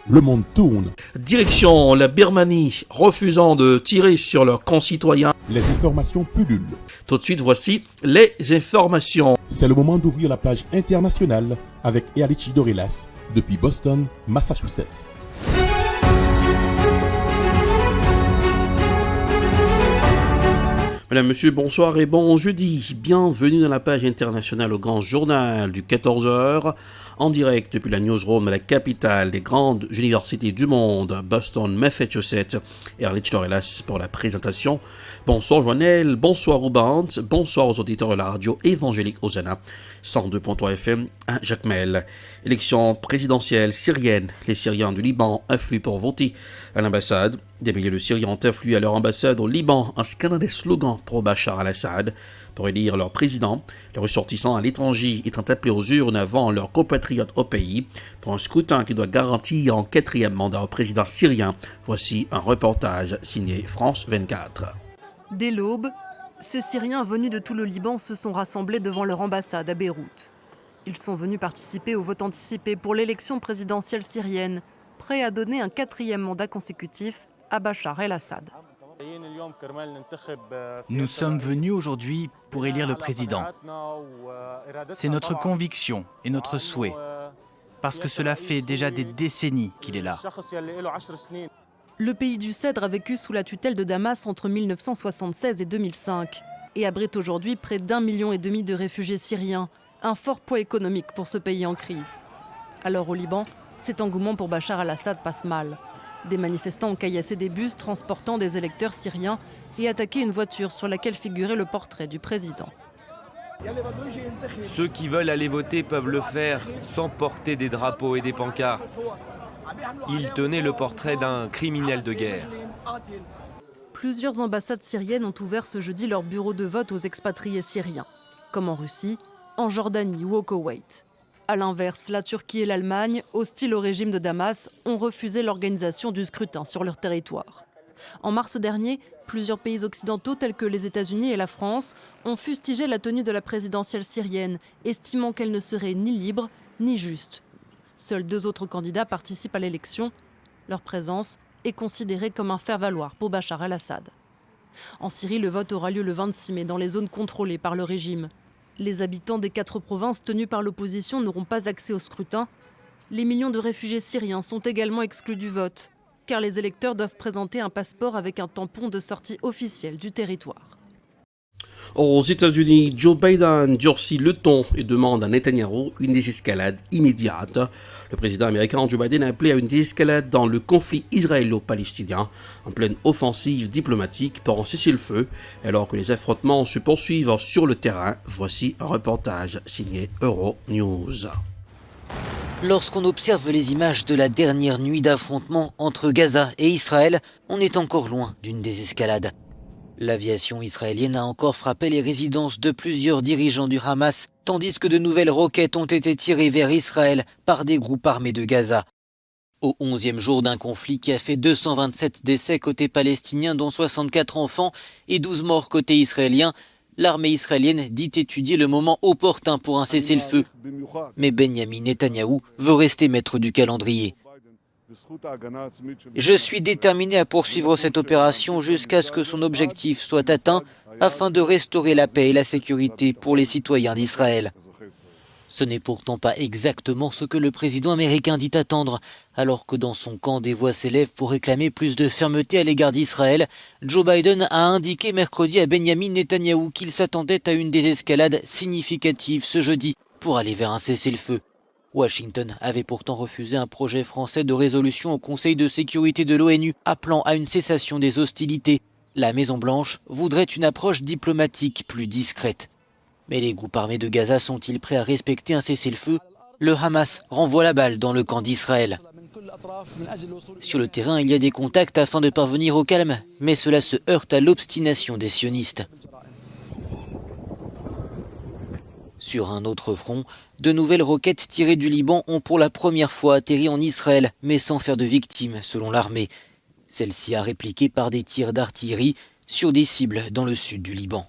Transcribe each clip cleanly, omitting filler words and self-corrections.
le monde tourne. Direction la Birmanie, refusant de tirer sur leurs concitoyens. Les informations pullulent. Tout de suite, voici les informations. C'est le moment d'ouvrir la page internationale avec Erlichi Dorelas depuis Boston, Massachusetts. Mesdames, Messieurs, bonsoir et bon jeudi. Bienvenue dans la page internationale au grand journal du 14h, en direct depuis la newsroom, la capitale des grandes universités du monde, Boston, Massachusetts. Erlichi Dorelas pour la présentation. Bonsoir Joannel, bonsoir Roubant, bonsoir aux auditeurs de la radio évangélique Hosanna, 102.3 FM à Jacmel. Élection présidentielle syrienne, les Syriens du Liban affluent pour voter à l'ambassade. Des milliers de Syriens ont afflué à leur ambassade au Liban en scannant des slogans pro-Bachar al-Assad pour élire leur président. Les ressortissants à l'étranger étant appelés aux urnes avant leurs compatriotes au pays pour un scrutin qui doit garantir un 4e mandat au président syrien. Voici un reportage signé France 24. Dès l'aube, ces Syriens venus de tout le Liban se sont rassemblés devant leur ambassade à Beyrouth. Ils sont venus participer au vote anticipé pour l'élection présidentielle syrienne, prêts à donner un 4e mandat consécutif à Bachar el-Assad. Nous sommes venus aujourd'hui pour élire le président. C'est notre conviction et notre souhait, parce que cela fait déjà des décennies qu'il est là. Le pays du Cèdre a vécu sous la tutelle de Damas entre 1976 et 2005 et abrite aujourd'hui près d'1,5 million de réfugiés syriens, un fort poids économique pour ce pays en crise. Alors au Liban, cet engouement pour Bachar al-Assad passe mal. Des manifestants ont caillassé des bus transportant des électeurs syriens et attaqué une voiture sur laquelle figurait le portrait du président. Ceux qui veulent aller voter peuvent le faire sans porter des drapeaux et des pancartes. Il tenait le portrait d'un criminel de guerre. Plusieurs ambassades syriennes ont ouvert ce jeudi leur bureau de vote aux expatriés syriens, comme en Russie, en Jordanie ou au Koweït. A l'inverse, la Turquie et l'Allemagne, hostiles au régime de Damas, ont refusé l'organisation du scrutin sur leur territoire. En mars dernier, plusieurs pays occidentaux tels que les États-Unis et la France ont fustigé la tenue de la présidentielle syrienne, estimant qu'elle ne serait ni libre ni juste. Seuls 2 autres candidats participent à l'élection. Leur présence est considérée comme un faire-valoir pour Bachar el-Assad. En Syrie, le vote aura lieu le 26 mai dans les zones contrôlées par le régime. Les habitants des 4 provinces tenues par l'opposition n'auront pas accès au scrutin. Les millions de réfugiés syriens sont également exclus du vote, car les électeurs doivent présenter un passeport avec un tampon de sortie officiel du territoire. Aux États-Unis, Joe Biden durcit le ton et demande à Netanyahou une désescalade immédiate. Le président américain Joe Biden a appelé à une désescalade dans le conflit israélo-palestinien, en pleine offensive diplomatique pour un cessez-le-feu, alors que les affrontements se poursuivent sur le terrain. Voici un reportage signé Euronews. Lorsqu'on observe les images de la dernière nuit d'affrontement entre Gaza et Israël, on est encore loin d'une désescalade. L'aviation israélienne a encore frappé les résidences de plusieurs dirigeants du Hamas, tandis que de nouvelles roquettes ont été tirées vers Israël par des groupes armés de Gaza. Au 11e jour d'un conflit qui a fait 227 décès côté palestinien, dont 64 enfants et 12 morts côté israélien, l'armée israélienne dit étudier le moment opportun pour un cessez-le-feu. Mais Benyamin Netanyahou veut rester maître du calendrier. Je suis déterminé à poursuivre cette opération jusqu'à ce que son objectif soit atteint afin de restaurer la paix et la sécurité pour les citoyens d'Israël. Ce n'est pourtant pas exactement ce que le président américain dit attendre. Alors que dans son camp des voix s'élèvent pour réclamer plus de fermeté à l'égard d'Israël, Joe Biden a indiqué mercredi à Benyamin Netanyahou qu'il s'attendait à une désescalade significative ce jeudi pour aller vers un cessez-le-feu. Washington avait pourtant refusé un projet français de résolution au Conseil de sécurité de l'ONU appelant à une cessation des hostilités. La Maison-Blanche voudrait une approche diplomatique plus discrète. Mais les groupes armés de Gaza sont-ils prêts à respecter un cessez-le-feu ? Le Hamas renvoie la balle dans le camp d'Israël. Sur le terrain, il y a des contacts afin de parvenir au calme, mais cela se heurte à l'obstination des sionistes. Sur un autre front, de nouvelles roquettes tirées du Liban ont pour la première fois atterri en Israël, mais sans faire de victimes, selon l'armée. Celle-ci a répliqué par des tirs d'artillerie sur des cibles dans le sud du Liban.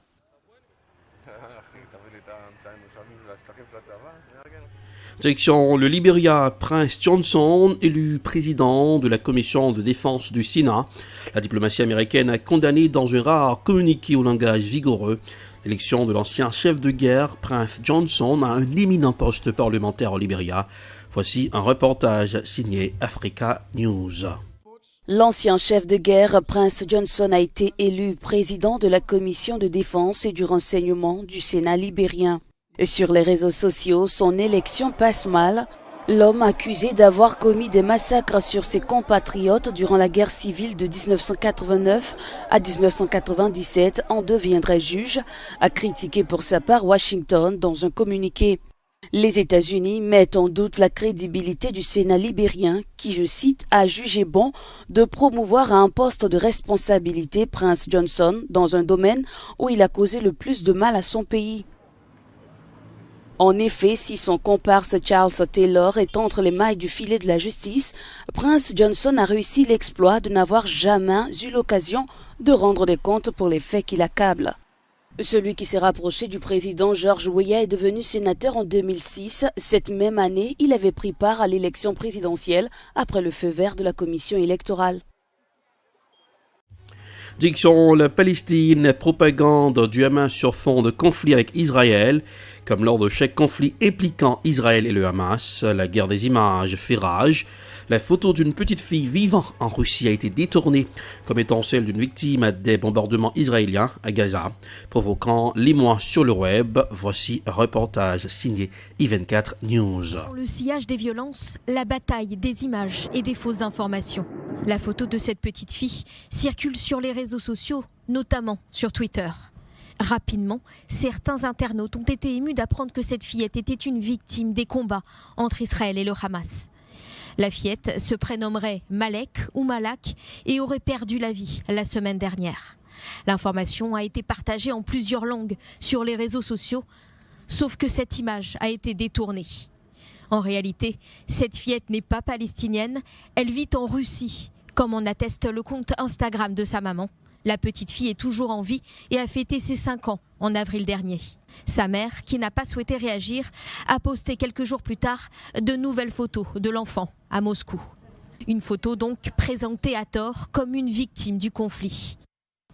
Direction le Libéria, Prince Johnson, élu président de la commission de défense du Sénat. La diplomatie américaine a condamné dans un rare communiqué au langage vigoureux l'élection de l'ancien chef de guerre, Prince Johnson, à un éminent poste parlementaire au Libéria. Voici un reportage signé Africa News. L'ancien chef de guerre, Prince Johnson, a été élu président de la commission de défense et du renseignement du Sénat libérien. Sur les réseaux sociaux, son élection passe mal. L'homme accusé d'avoir commis des massacres sur ses compatriotes durant la guerre civile de 1989 à 1997 en deviendrait juge, a critiqué pour sa part Washington dans un communiqué. Les États-Unis mettent en doute la crédibilité du Sénat libérien qui, je cite, a jugé bon de promouvoir à un poste de responsabilité Prince Johnson dans un domaine où il a causé le plus de mal à son pays. En effet, si son comparse Charles Taylor est entre les mailles du filet de la justice, Prince Johnson a réussi l'exploit de n'avoir jamais eu l'occasion de rendre des comptes pour les faits qui l'accablent. Celui qui s'est rapproché du président George Weah est devenu sénateur en 2006. Cette même année, il avait pris part à l'élection présidentielle après le feu vert de la commission électorale. Direction la Palestine, propagande du Hamas sur fond de conflit avec Israël. Comme lors de chaque conflit impliquant Israël et le Hamas, la guerre des images fait rage. La photo d'une petite fille vivant en Russie a été détournée comme étant celle d'une victime des bombardements israéliens à Gaza, provoquant l'émoi sur le web. Voici un reportage signé I24 News. Dans le sillage des violences, la bataille des images et des fausses informations. La photo de cette petite fille circule sur les réseaux sociaux, notamment sur Twitter. Rapidement, certains internautes ont été émus d'apprendre que cette fillette était une victime des combats entre Israël et le Hamas. La fillette se prénommerait Malek ou Malak et aurait perdu la vie la semaine dernière. L'information a été partagée en plusieurs langues sur les réseaux sociaux, sauf que cette image a été détournée. En réalité, cette fillette n'est pas palestinienne, elle vit en Russie, comme en atteste le compte Instagram de sa maman. La petite fille est toujours en vie et a fêté ses 5 ans en avril dernier. Sa mère, qui n'a pas souhaité réagir, a posté quelques jours plus tard de nouvelles photos de l'enfant à Moscou. Une photo donc présentée à tort comme une victime du conflit.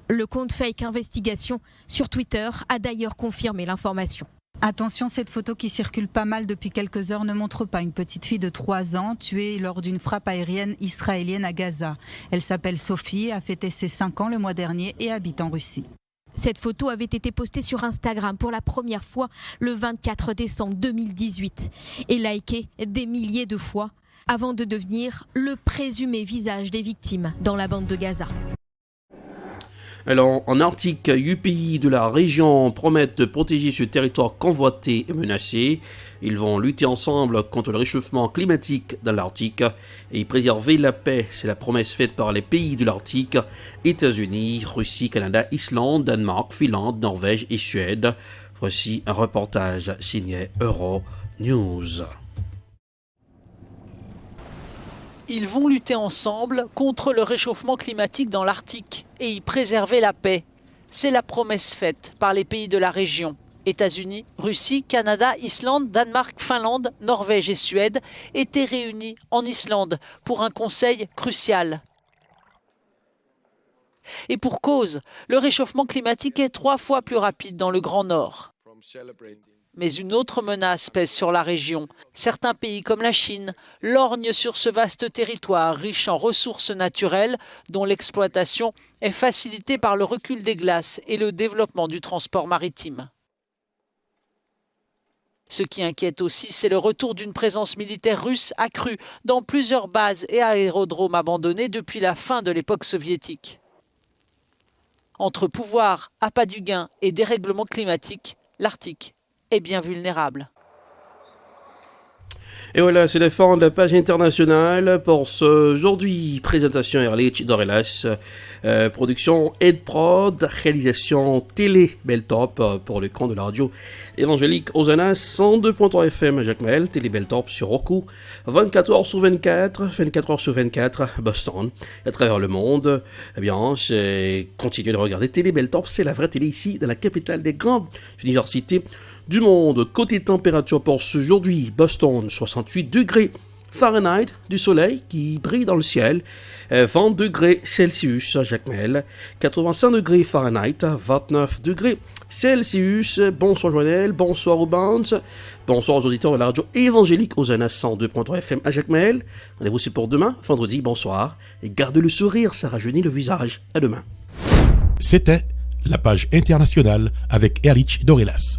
Le compte Fake Investigation sur Twitter a d'ailleurs confirmé l'information. Attention, cette photo qui circule pas mal depuis quelques heures ne montre pas une petite fille de 3 ans tuée lors d'une frappe aérienne israélienne à Gaza. Elle s'appelle Sophie, a fêté ses 5 ans le mois dernier et habite en Russie. Cette photo avait été postée sur Instagram pour la première fois le 24 décembre 2018 et likée des milliers de fois avant de devenir le présumé visage des victimes dans la bande de Gaza. Alors, en Arctique, 8 pays de la région promettent de protéger ce territoire convoité et menacé. Ils vont lutter ensemble contre le réchauffement climatique dans l'Arctique et préserver la paix. C'est la promesse faite par les pays de l'Arctique, États-Unis, Russie, Canada, Islande, Danemark, Finlande, Norvège et Suède. Voici un reportage signé Euronews. Ils vont lutter ensemble contre le réchauffement climatique dans l'Arctique et y préserver la paix. C'est la promesse faite par les pays de la région. États-Unis, Russie, Canada, Islande, Danemark, Finlande, Norvège et Suède étaient réunis en Islande pour un conseil crucial. Et pour cause, le réchauffement climatique est 3 fois plus rapide dans le Grand Nord. Mais une autre menace pèse sur la région. Certains pays comme la Chine lorgnent sur ce vaste territoire riche en ressources naturelles dont l'exploitation est facilitée par le recul des glaces et le développement du transport maritime. Ce qui inquiète aussi, c'est le retour d'une présence militaire russe accrue dans plusieurs bases et aérodromes abandonnés depuis la fin de l'époque soviétique. Entre pouvoir, appât du gain et dérèglement climatique, l'Arctique est bien vulnérable. Et voilà, c'est la fin de la page internationale pour ce aujourd'hui. Présentation Erlich Dorelas, production EdProd, réalisation Télé Beltop pour le compte de la radio évangélique Hosanna 102.3 FM Jacques Mel, Télé Beltop sur Roku, 24 heures sur 24, 24 heures sur 24, Boston, à travers le monde. Eh bien, continuez de regarder Télé Beltop, c'est la vraie télé ici, dans la capitale des grandes universités du monde. Côté température pour ce aujourd'hui, Boston 68 degrés Fahrenheit, du soleil qui brille dans le ciel, 20 degrés Celsius à Jacmel, 85 degrés Fahrenheit, 29 degrés Celsius. Bonsoir Joël, bonsoir aux bandes, bonsoir aux auditeurs de la radio évangélique Hosanna 102.3 FM à Jacmel. Rendez-vous c'est pour demain, vendredi, bonsoir, et gardez le sourire, ça rajeunit le visage. À demain. C'était la page internationale avec Erlich Dorelas.